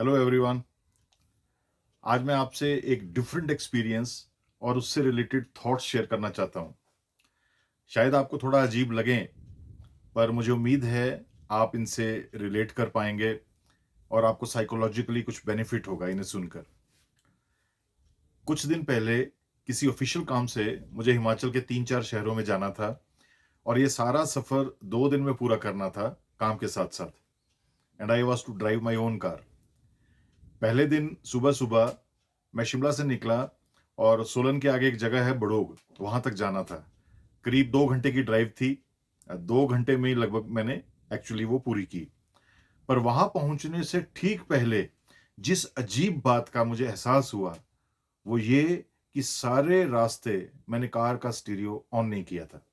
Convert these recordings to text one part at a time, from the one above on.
Hello everyone. आज मैं आपसे एक डिफरेंट एक्सपीरियंस और उससे रिलेटेड थॉट्स शेयर करना चाहता हूँ। शायद आपको थोड़ा अजीब लगे, पर मुझे उम्मीद है आप इनसे रिलेट कर पाएंगे और आपको साइकोलॉजिकली कुछ बेनिफिट होगा इन्हें सुनकर। कुछ दिन पहले किसी ऑफिशियल काम से मुझे हिमाचल के 3-4 शहरों में जाना था और ये सारा सफ़र 2 दिन में पूरा करना था काम के साथ-साथ। And I was to drive my own car. पहले दिन सुबह-सुबह मैं शिमला से निकला और सोलन के आगे एक जगह है बड़ोग, वहाँ तक जाना था। करीब 2 घंटे की ड्राइव थी। 2 घंटे में ही लगभग मैंने एक्चुअली वो पूरी की। पर वहाँ पहुँचने से ठीक पहले जिस अजीब बात का मुझे एहसास हुआ, वो ये कि सारे रास्ते मैंने कार का स्टीरियो ऑन नहीं किया था।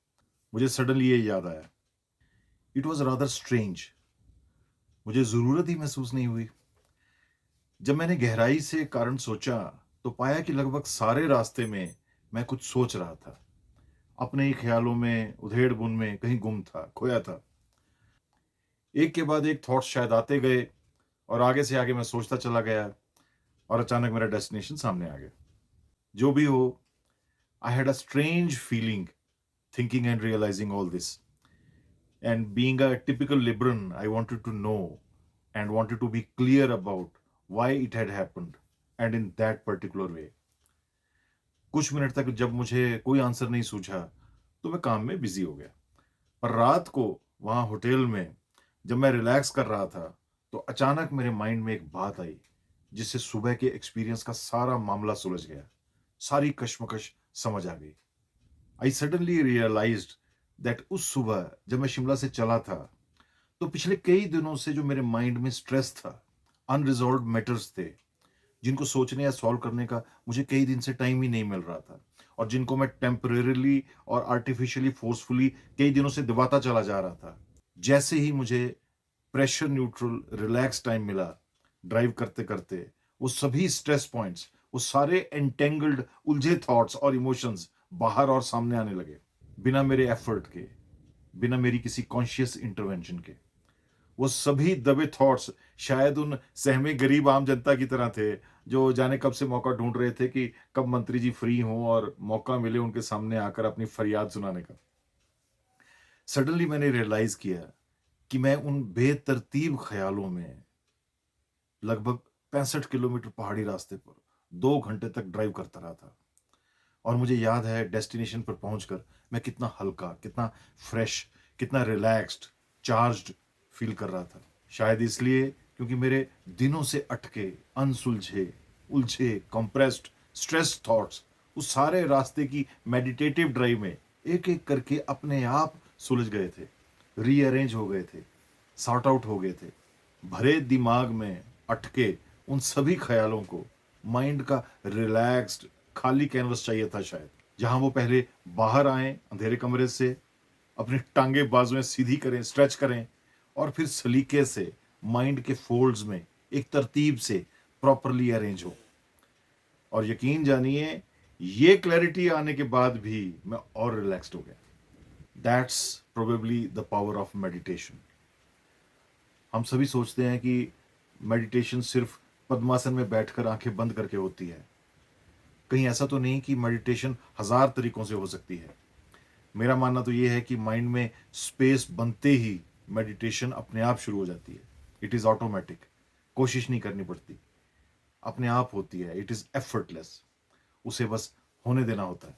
मुझे सडनली ये याद आया। It was rather strange. मुझे ज़रूरत ही महसूस नहीं हुई। जब मैंने गहराई से कारण सोचा, तो पाया कि लगभग सारे रास्ते में मैं कुछ सोच रहा था। अपने ही ख्यालों में, उधेड़-बुन में कहीं गुम था, खोया था। एक के बाद एक थॉट्स शायद आते गए और आगे से आगे मैं सोचता चला गया और अचानक मेरा डेस्टिनेशन सामने आ गया। जो भी हो, I had a strange feeling thinking and realising all this. And being a typical Libran, I wanted to know and wanted to be clear about why it had happened and in that particular way. कुछ minute तक जब मुझे कोई answer नहीं सूझा, तो मैं काम में बिज़ी हो गया। पर रात को वहाँ होटल में जब मैं रिलैक्स कर रहा था, तो अचानक मेरे माइंड में एक बात आई, जिससे सुबह के एक्सपीरियंस का सारा मामला सुलझ गया। सारी कश्मकश समझ आ गई। आई सडनली रियलाइज्ड दैट उस सुबह जब मैं शिमला से चला था, तो पिछले कई दिनों से जो मेरे माइंड में स्ट्रेस था, अनरिज़ॉल्व्ड मैटर्स थे, जिनको सोचने या सॉल्व करने का मुझे कई दिन से टाइम ही नहीं मिल रहा था और जिनको मैं टेम्परेरीली और आर्टिफिशियली फोर्सफुली कई दिनों से दबाता चला जा रहा था। जैसे ही मुझे प्रेशर न्यूट्रल रिलैक्स टाइम मिला, ड्राइव करते-करते, वो सभी स्ट्रेस पॉइंट्स, वो सारे एंटेंगल्ड उलझे थॉट्स और इमोशंस बाहर और सामने आने लगे। बिना मेरे एफर्ट के, बिना मेरी किसी कॉन्शियस इंटरवेंशन के। वो सभी दबे थॉट्स शायद उन सहमे गरीब आम जनता की तरह थे, जो जाने कब से मौका ढूँढ रहे थे कि कब मंत्री जी फ्री हों और मौका मिले उनके सामने आकर अपनी फरियाद सुनाने का। सडनली मैंने रियलाइज़ किया कि मैं उन बेतरतीब ख़्यालों में लगभग 65 किलोमीटर पहाड़ी रास्ते पर 2 घंटे तक ड्राइव करता रहा था और मुझे याद है डेस्टिनेशन पर पहुँचकर मैं कितना हल्का, कितना फ्रेश, कितना रिलैक्स्ड, चार्ज्ड फ़ील कर रहा था। शायद इसलिए क्योंकि मेरे दिनों से अटके, अनसुलझे, उलझे, कंप्रेस्ड, स्ट्रेस थॉट्स उस सारे रास्ते की मेडिटेटिव ड्राइव में एक-एक करके अपने आप सुलझ गए थे, रीअरेंज हो गए थे, सॉर्ट आउट हो गए थे। भरे दिमाग में अटके उन सभी ख़्यालों को माइंड का रिलैक्स्ड, खाली कैनवस चाहिए था शायद, जहाँ वो पहले बाहर आएँ अंधेरे कमरे से, अपनी टाँगें बाजुएँ सीधी करें, स्ट्रेच करें और फिर सलीके से माइंड के फ़ोल्ड्स में एक तरतीब से प्रॉपर्ली अरेंज हो। और यकीन जानिए, ये क्लैरिटी आने के बाद भी मैं और रिलैक्स्ड हो गया। That's probably the power of meditation. हम सभी सोचते हैं कि मेडिटेशन सिर्फ़ पद्मासन में बैठकर आँखें बंद करके होती है। कहीं ऐसा तो नहीं कि मेडिटेशन हज़ार तरीकों से हो सकती है। मेरा मानना तो ये है कि माइंड में स्पेस बनते ही मेडिटेशन अपने आप शुरू हो जाती है। इट इज़ ऑटोमैटिक, कोशिश नहीं करनी पड़ती, अपने आप होती है, इट इज़ एफर्टलेस। उसे बस होने देना होता है।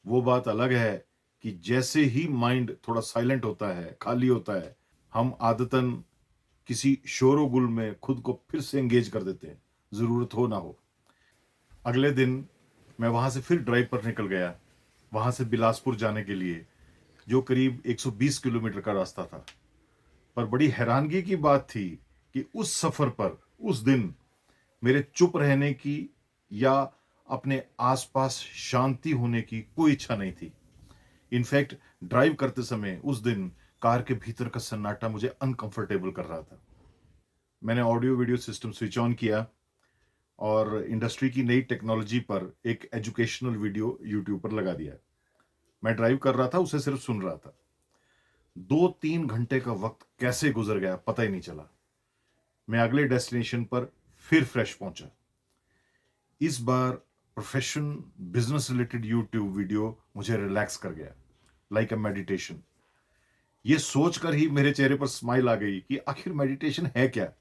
वो बात अलग है कि जैसे ही माइंड थोड़ा साइलेंट होता है, खाली होता है, हम आदतन किसी शोर-ओ-गुल में खुद को फिर से एंगेज कर देते हैं, ज़रूरत हो ना हो। अगले दिन मैं वहाँ से फिर ड्राइव पर निकल गया, वहाँ से बिलासपुर जाने के लिए, जो करीब 120 किलोमीटर का रास्ता था। पर बड़ी हैरानगी की बात थी कि उस सफ़र पर, उस दिन मेरे चुप रहने की या अपने आस-पास शांति होने की कोई इच्छा नहीं थी। इनफैक्ट ड्राइव करते समय उस दिन कार के भीतर का सन्नाटा मुझे अनकंफर्टेबल कर रहा था। मैंने audio video system switch on किया और इंडस्ट्री की नई टेक्नोलॉजी पर एक एजुकेशनल वीडियो यूट्यूब पर लगा दिया। मैं ड्राइव कर रहा था, उसे सिर्फ सुन रहा था। 2-3 घंटे का वक़्त कैसे गुज़र गया पता ही नहीं चला। मैं अगले डेस्टिनेशन पर फिर फ्रेश पहुंचा। इस बार profession business related YouTube video मुझे रिलैक्स कर गया, लाइक अ मेडिटेशन। ये सोचकर ही मेरे चेहरे पर स्माइल आ गई कि आखिर मेडिटेशन है क्या।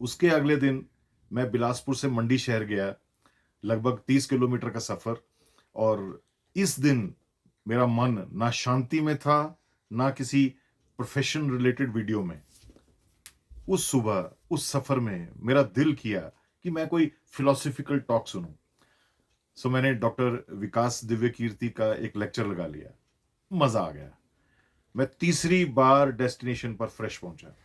उसके अगले दिन मैं बिलासपुर से मंडी शहर गया, लगभग 30 किलोमीटर का सफर। और इस दिन मेरा मन ना शांति में था, ना किसी प्रोफेशन रिलेटेड वीडियो में। उस सुबह उस सफर में मेरा दिल किया कि मैं कोई फिलोसॉफिकल टॉक सुनूं। सो मैंने डॉक्टर विकास दिव्य कीर्ति का एक लेक्चर लगा लिया। मजा आ गया। मैं तीसरी बार डेस्टिनेशन पर फ्रेश पहुंचा।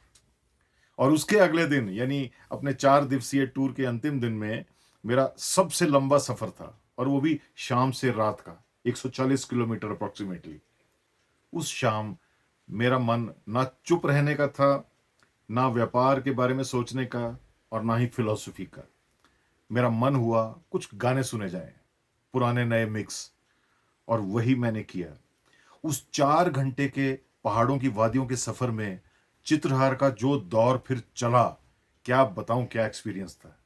और उसके अगले दिन यानी अपने 4 दिवसीय टूर के अंतिम दिन में मेरा सबसे लंबा सफर था, और वो भी शाम से रात का 140 किलोमीटर अप्रोक्सीमेटली। उस शाम मेरा मन ना चुप रहने का था, ना व्यापार के बारे में सोचने का, और ना ही फिलॉसफी का। मेरा मन हुआ कुछ गाने सुने जाएं, पुराने नए मिक्स। और वही मैंने किया। उस 4 घंटे के पहाड़ों की वादियों के सफर में चित्रहार का जो दौर फिर चला, क्या बताऊं क्या एक्सपीरियंस था।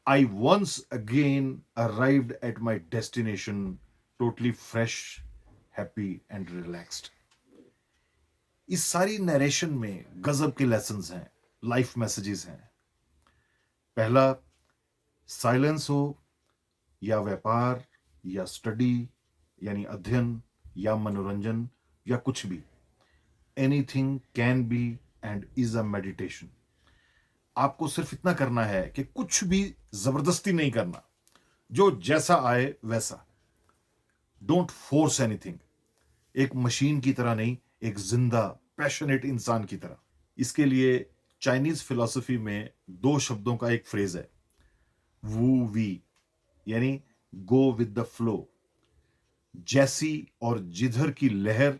I once again arrived at my destination totally fresh, happy and relaxed. इस सारी नरेशन में गजब के लेसन्स हैं, लाइफ मैसेजेस हैं। पहला, साइलेंस हो या व्यापार या स्टडी यानी अध्ययन या मनोरंजन या कुछ भी, anything can be and is a meditation. आपको सिर्फ इतना करना है कि कुछ भी जबरदस्ती नहीं करना, जो जैसा आए वैसा। Don't force anything. एक मशीन की तरह नहीं, एक जिंदा पैशनेट इंसान की तरह। इसके लिए चाइनीज फिलॉसफी में 2 शब्दों का एक फ्रेज है, वू वी, यानी गो विद द फ्लो। जैसी और जिधर की लहर,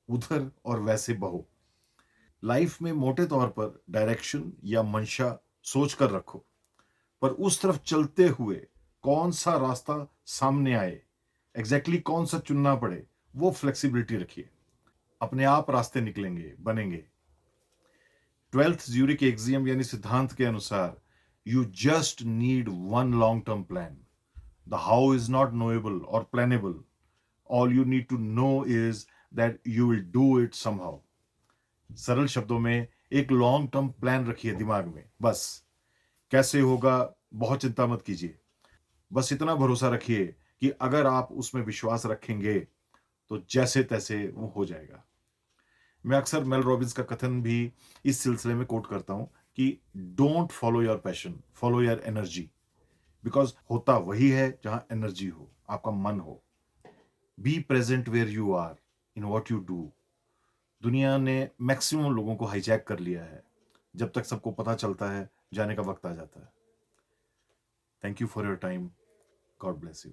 उधर और वैसे बहो। लाइफ में मोटे तौर पर डायरेक्शन या मंशा सोच कर रखो, पर उस तरफ चलते हुए कौन सा रास्ता सामने आए, एग्जैक्टली कौन सा चुनना पड़े, वो फ्लेक्सिबिलिटी रखिए। अपने आप रास्ते निकलेंगे, बनेंगे। 12th ज्यूरिक एक्सियम यानी सिद्धांत के अनुसार you just need one long term plan. The how is not knowable और plannable. All you need to know is that you will do it somehow. सरल शब्दों में एक लॉन्ग टर्म प्लान रखिए दिमाग में, बस। कैसे होगा बहुत चिंता मत कीजिए, बस इतना भरोसा रखिए कि अगर आप उसमें विश्वास रखेंगे तो जैसे तैसे वो हो जाएगा। मैं अक्सर मेल रॉबिन्स का कथन भी इस सिलसिले में कोट करता हूं कि don't follow your passion, follow your energy. Because होता वही है जहां एनर्जी हो, आपका मन हो। Be present where you are, in what you do. दुनिया ने मैक्सिमम लोगों को हाईजैक कर लिया है। जब तक सबको पता चलता है, जाने का वक्त आ जाता है। Thank you for your time. God bless you.